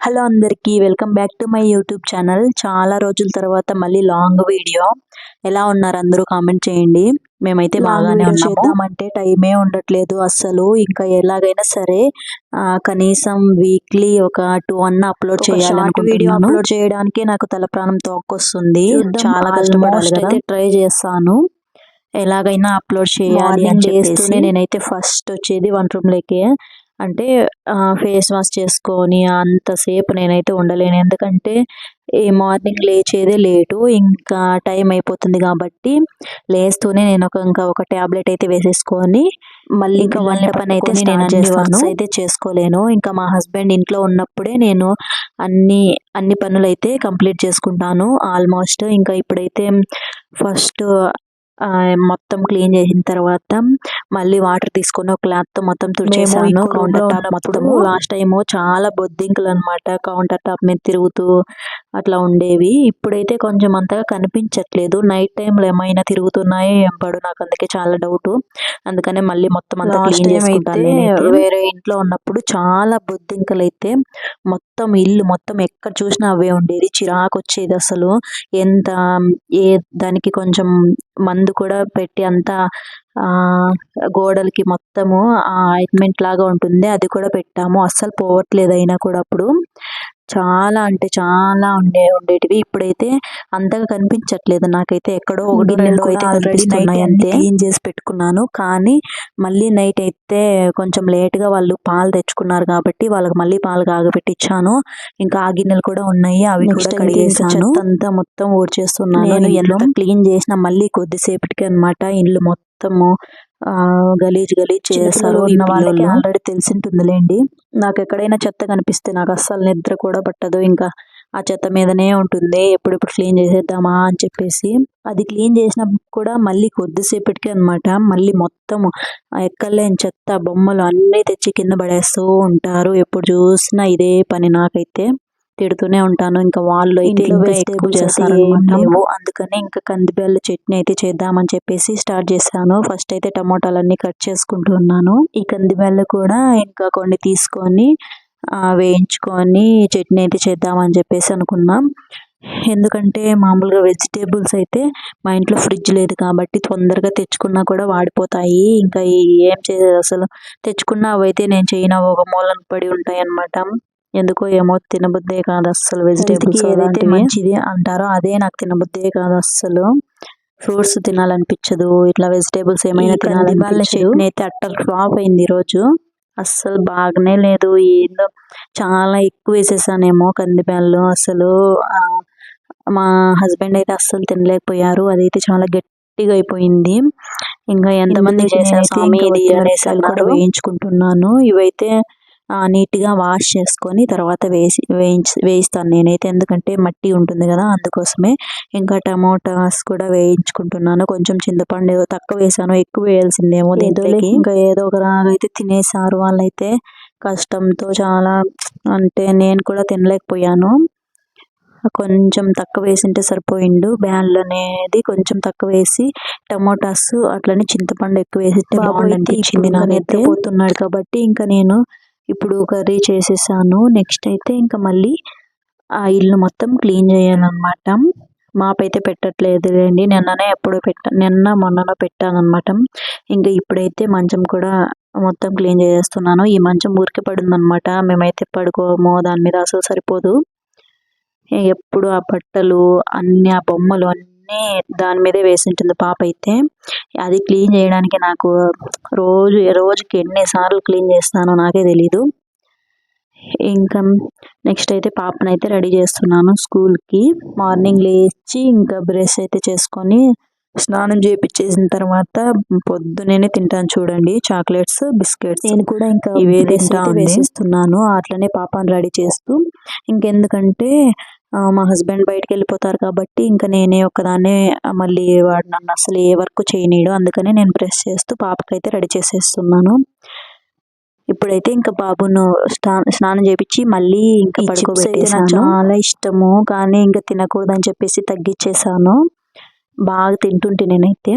Hello అందరికీ welcome back to my YouTube channel. చాలా రోజుల తర్వాత మళ్ళీ లాంగ్ వీడియో. ఎలా ఉన్నారు అందరూ కామెంట్ చేయండి. మేమైతే బాగానే ఉన్నాము. చేద్దామంటే టైమే ఉండట్లేదు అస్సలు. ఇంకా ఎలాగైనా సరే కనీసం వీక్లీ ఒక 2 అన్న అప్లోడ్ చేయాలనుకుంటున్నాను. వీడియో అప్లోడ్ చేయడానికి నాకు తల ప్రాణం తోక్కొస్తుంది. చాలా కష్టపడాలి కదా. ట్రై చేస్తాను, ఎలాగైనా అప్లోడ్ చేయాలి అని చెప్పేసి. నేనైతే ఫస్ట్ వచ్చేది వంట రూమ్లోకి, అంటే ఫేస్ వాష్ చేసుకొని అంతసేపు నేనైతే ఉండలేను. ఎందుకంటే ఈ మార్నింగ్ లేచేదే లేటు, ఇంకా టైం అయిపోతుంది కాబట్టి లేస్తూనే నేను ఇంకా ఒక ట్యాబ్లెట్ అయితే వేసేసుకొని మళ్ళీ ఇంకా వంట పని అయితే స్టార్ట్ చేస్తాను. అయితే చేసుకోలేను. ఇంకా మా హస్బెండ్ ఇంట్లో ఉన్నప్పుడే నేను అన్ని పనులు అయితే కంప్లీట్ చేసుకుంటాను ఆల్మోస్ట్. ఇంకా ఇప్పుడైతే ఫస్ట్ మొత్తం క్లీన్ చేసిన తర్వాత మళ్ళీ వాటర్ తీసుకొని ఒక క్లాత్తో మొత్తం తుడిచేసాను కౌంటర్ టాప్ మొత్తం. లాస్ట్ టైము చాలా బొద్దింకలు అనమాట కౌంటర్ టాప్ మీద తిరుగుతూ అట్లా ఉండేవి. ఇప్పుడైతే కొంచెం అంతగా కనిపించట్లేదు. నైట్ టైంలో ఏమైనా తిరుగుతున్నాయో ఎంపడు, నాకు అందుకే చాలా డౌట్. అందుకనే మళ్ళీ మొత్తం అంతా క్లీన్ చేసుకుంటాను. వేరే ఇంట్లో ఉన్నప్పుడు చాలా బొద్దింకలు అయితే మొత్తం ఇల్లు మొత్తం ఎక్కడ చూసినా అవే ఉండేది. చిరాకు వచ్చేది అసలు. దానికి కొంచెం మందు కూడా పెట్టి అంతా గోడలకి మొత్తము ఆయింట్మెంట్ లాగా ఉంటుంది, అది కూడా పెట్టాము. అస్సలు పోవట్లేదు. అయినా కూడా అప్పుడు చాలా అంటే చాలా ఉండేటివి. ఇప్పుడైతే అంతగా కనిపించట్లేదు నాకైతే. ఎక్కడో ఒకటి రెండు అయితే కనిపిస్తున్నాయి అంతే. క్లీన్ చేసి పెట్టుకున్నాను, కానీ మళ్ళీ నైట్ అయితే కొంచెం లేట్గా వాళ్ళు పాలు తెచ్చుకున్నారు కాబట్టి వాళ్ళకి మళ్ళీ పాలు కాగబెట్టించాను. ఇంకా ఆ గిన్నెలు కూడా ఉన్నాయి, అవి కూడా కడిగేసాను. అంతా మొత్తం ఊడ్చేస్తున్నాను. నేను ఎంత క్లీన్ చేసినా మళ్ళీ కొద్దిసేపటికి అనమాట ఇల్లు మొత్తము గలీజ్ చేస్తారు. ఉన్న వాళ్ళకి ఆల్రెడీ తెలిసింటుందిలేండి. నాకు ఎక్కడైనా చెత్త కనిపిస్తే నాకు అస్సలు నిద్ర కూడా పట్టదు. ఇంకా ఆ చెత్త మీదనే ఉంటుంది, ఎప్పుడెప్పుడు క్లీన్ చేసేద్దామా అని చెప్పేసి. అది క్లీన్ చేసినప్పుడు కూడా మళ్ళీ కొద్దిసేపటికి అనమాట మళ్ళీ మొత్తము ఎక్కలేని చెత్త బొమ్మలు అన్నీ తెచ్చి కింద పడేస్తూ ఉంటారు. ఎప్పుడు చూసినా ఇదే పని. నాకైతే తిడుతూనే ఉంటాను. ఇంకా వాళ్ళు అయితే ఇంకా ఎక్కువ చేస్తారు. అందుకని ఇంకా కందిబ్యాళ్ళ చట్నీ అయితే చేద్దామని చెప్పేసి స్టార్ట్ చేశాను. ఫస్ట్ అయితే టమోటాలన్నీ కట్ చేసుకుంటున్నాను. ఈ కందిబ్యాళ్ళు కూడా ఇంకా కొన్ని తీసుకొని వేయించుకొని చట్నీ అయితే చేద్దామని చెప్పేసి అనుకున్నాం. ఎందుకంటే మామూలుగా వెజిటేబుల్స్ అయితే మా ఇంట్లో ఫ్రిడ్జ్ లేదు కాబట్టి తొందరగా తెచ్చుకున్నా కూడా వాడిపోతాయి. ఇంకా ఏం చేసేది అసలు. తెచ్చుకున్నా అవైతే నేను చేయను, ఒక మూలన పడి ఉంటాయి అన్నమాట. ఎందుకో ఏమో తినబుద్దే కాదు అస్సలు. వెజిటేబుల్స్ ఏదైతే మంచిది అంటారో అదే నాకు తినబుద్దే కాదు అస్సలు. ఫ్రూట్స్ తినాలనిపించదు, ఇట్లా వెజిటేబుల్స్ ఏమైనా తినాలనిపించదు. చట్నీ అయితే అట్టర్ ఫ్లాప్ అయింది ఈరోజు. అస్సలు బాగానే లేదు. ఏందో చాలా ఎక్కువ వేసేసానేమో కందిబ్యాళ్ళు. అసలు మా హస్బెండ్ అయితే అస్సలు తినలేకపోయారు. అదైతే చాలా గట్టిగా అయిపోయింది. ఇంకా ఎంతమంది చేశారు కూడా వేయించుకుంటున్నాను. ఇవైతే నీట్గా వాష్ చేసుకొని తర్వాత వేయిస్తాను నేనైతే. ఎందుకంటే మట్టి ఉంటుంది కదా, అందుకోసమే. ఇంకా టమోటాస్ కూడా వేయించుకుంటున్నాను. కొంచెం చింతపండు తక్కువ వేసాను, ఎక్కువ వేయాల్సిందేమో దీంట్లోకి. ఇంకా ఏదో ఒక రాగైతే తినేసారు వాళ్ళైతే కష్టంతో. చాలా అంటే నేను కూడా తినలేకపోయాను. కొంచెం తక్కువ వేసింటే సరిపోయిండు. బ్యాళ్ళు అనేది కొంచెం తక్కువ వేసి టమోటాస్ అట్లనే చింతపండు ఎక్కువ వేసితే బాగుండనిపించింది. నాకు నిద్రపోతున్నాడు కాబట్టి ఇంకా నేను ఇప్పుడు కర్రీ చేసేసాను. నెక్స్ట్ అయితే ఇంకా మళ్ళీ ఆ ఇల్లు మొత్తం క్లీన్ చేయాలన్నమాట. మాప్ అయితే పెట్టట్లేదు లేండి, నిన్న మొన్ననో పెట్టానమాట. ఇంకా ఇప్పుడైతే మంచం కూడా మొత్తం క్లీన్ చేసేస్తున్నాను. ఈ మంచం ఊరికే పడిందనమాట, మేమైతే పడుకోము దాని మీద, అసలు సరిపోదు. ఎప్పుడు ఆ బట్టలు అన్ని ఆ బొమ్మలు అన్నీ దాని మీదే వేసి ఉంటుంది పాప అయితే. అది క్లీన్ చేయడానికి నాకు రోజుకి ఎన్నిసార్లు క్లీన్ చేస్తానో నాకే తెలీదు. ఇంకా నెక్స్ట్ అయితే పాపనైతే రెడీ చేస్తున్నాను స్కూల్కి. మార్నింగ్ లేచి ఇంకా బ్రష్ అయితే చేసుకొని స్నానం చేయించేసిన తర్వాత పొద్దునే తింటాను చూడండి చాక్లెట్స్, బిస్కెట్స్. నేను కూడా ఇంకా ఇవే వేసిస్తున్నాను. అట్లనే పాపను రెడీ చేస్తూ. ఇంకెందుకంటే మా హస్బెండ్ బయటకు వెళ్ళిపోతారు కాబట్టి ఇంకా నేనే ఒక్కదాన్నే. మళ్ళీ వాడు నన్ను అసలు ఏ వర్క్ చేయనీయడు. అందుకని నేను బ్రష్ చేస్తూ పాపకైతే రెడీ చేసేస్తున్నాను. ఇప్పుడైతే ఇంకా బాబును స్నానం చేపించి మళ్ళీ ఇంకా పడుకోబెట్టేసాను. చాలా ఇష్టము కానీ ఇంకా తినకూడదని చెప్పేసి తగ్గించేసాను. బాగా తింటుంటే నేనైతే.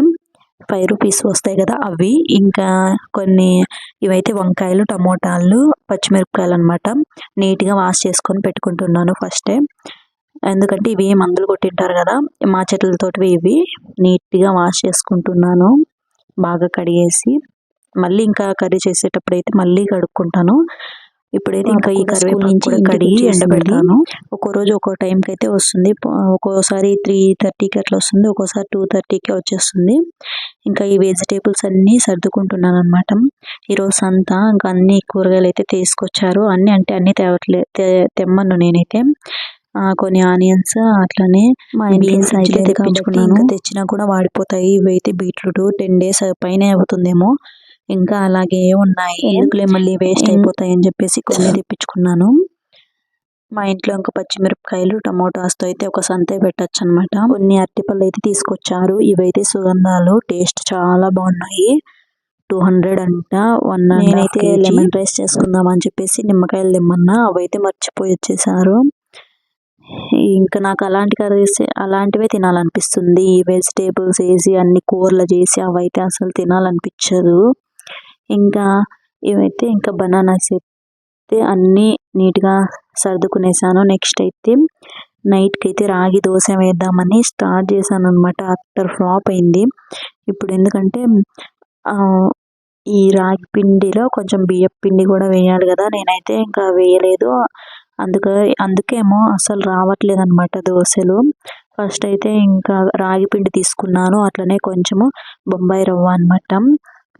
5 రూపీస్ వస్తాయి కదా అవి, ఇంకా కొన్ని ఇవైతే వంకాయలు, టమోటాలు, పచ్చిమిరపకాయలు అనమాట. నీట్గా వాష్ చేసుకొని పెట్టుకుంటున్నాను ఫస్టే, ఎందుకంటే ఇవి మందులు కొట్టింటారు కదా, మా చెట్లతోటివి ఇవి. నీట్గా వాష్ చేసుకుంటున్నాను బాగా కడిగేసి. మళ్ళీ ఇంకా కర్రీ చేసేటప్పుడు అయితే మళ్ళీ కడుక్కుంటాను. ఇప్పుడైతే ఇంకా ఈ కరివేపాకు కూడా కడిగి ఎండబెడతాను. ఒక్కో రోజు ఒక్కో టైంకి అయితే వస్తుంది. ఒక్కోసారి 3:30కి అట్లా వస్తుంది, ఒక్కోసారి 2:30కి వచ్చేస్తుంది. ఇంకా ఈ వెజిటేబుల్స్ అన్నీ సర్దుకుంటున్నాను అనమాట. ఈరోజు అంతా ఇంకా అన్ని కూరగాయలు అయితే తీసుకొచ్చారు. అన్ని తెమ్మను నేనైతే. కొన్ని ఆనియన్స్, అట్లనే బీన్స్ అయితే తెప్పించుకున్నాను. ఇంకా తెచ్చినా కూడా వాడిపోతాయి. ఇవైతే బీట్రూట్ 10 days పైన అవుతుందేమో, ఇంకా అలాగే ఉన్నాయి. ఎందుకులే మళ్ళీ వేస్ట్ అయిపోతాయి అని చెప్పేసి కొన్ని తెప్పించుకున్నాను. మా ఇంట్లో ఇంకా పచ్చిమిరపకాయలు, టమోటాస్తో అయితే ఒక సంతే పెట్టచ్చు అనమాట. కొన్ని అరటిపళ్ళు అయితే తీసుకొచ్చారు. ఇవైతే సుగంధాలు, టేస్ట్ చాలా బాగున్నాయి. 200 అంట. 1.5 నేనైతే లెమన్ రైస్ చేసుకుందాం అని చెప్పేసి నిమ్మకాయలు తెమ్మన్నా, అవైతే మర్చిపోయి వచ్చేసారు. ఇంకా నాకు అలాంటి కర్రీస్ అలాంటివే తినాలనిపిస్తుంది. ఈ వెజిటేబుల్స్ వేసి అన్ని కూరలు చేసి అవైతే అసలు తినాలనిపించదు. ఇంకా ఇవైతే ఇంకా బనానాస్ అయితే అన్నీ నీట్గా సర్దుకునేసాను. నెక్స్ట్ అయితే నైట్కి అయితే రాగి దోశ వేద్దామని స్టార్ట్ చేశాను అనమాట. అట్టర్ ఫ్లాప్ అయింది. ఇప్పుడు ఎందుకంటే ఈ రాగి పిండిలో కొంచెం బియ్యం పిండి కూడా వేయాలి కదా, నేనైతే ఇంకా వేయలేదు. అందుకేమో అసలు రావట్లేదు అనమాట దోశలు. ఫస్ట్ అయితే ఇంకా రాగి పిండి తీసుకున్నాను, అట్లనే కొంచెము బొంబాయి రవ్వ అనమాట.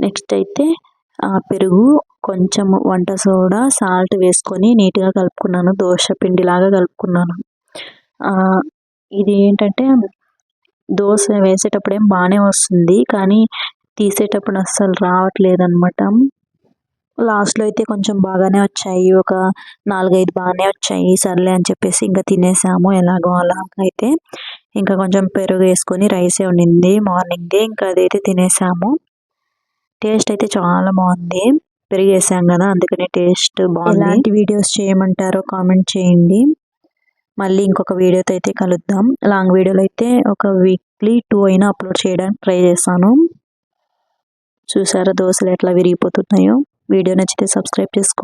నెక్స్ట్ అయితే పెరుగు, కొంచెం వంట సోడా, సాల్ట్ వేసుకొని నీట్గా కలుపుకున్నాను. దోశ పిండిలాగా కలుపుకున్నాను. ఇది ఏంటంటే దోశ వేసేటప్పుడు ఏం బాగానే వస్తుంది, కానీ తీసేటప్పుడు అస్సలు రావట్లేదు అనమాట. లాస్ట్లో అయితే కొంచెం బాగానే వచ్చాయి, ఒక 4-5 బాగానే వచ్చాయి. సర్లే అని చెప్పేసి ఇంకా తినేసాము ఎలాగో అలాగైతే. ఇంకా కొంచెం పెరుగు వేసుకొని, రైసే ఉండింది మార్నింగ్దే, ఇంకా అదైతే తినేసాము. టేస్ట్ అయితే చాలా బాగుంది. పెరుగు వేసాం కదా, అందుకనే టేస్ట్ బాగుంది. ఎలాంటి వీడియోస్ చేయమంటారో కామెంట్ చేయండి. మళ్ళీ ఇంకొక వీడియోతో అయితే కలుద్దాం. లాంగ్ వీడియోలో అయితే ఒక వీక్లీ 2 అయినా అప్లోడ్ చేయడానికి ట్రై చేస్తాను. చూసారా దోశలు ఎట్లా విరిగిపోతున్నాయో. వీడియో నచ్చితే సబ్స్క్రైబ్ చేసుకోండి.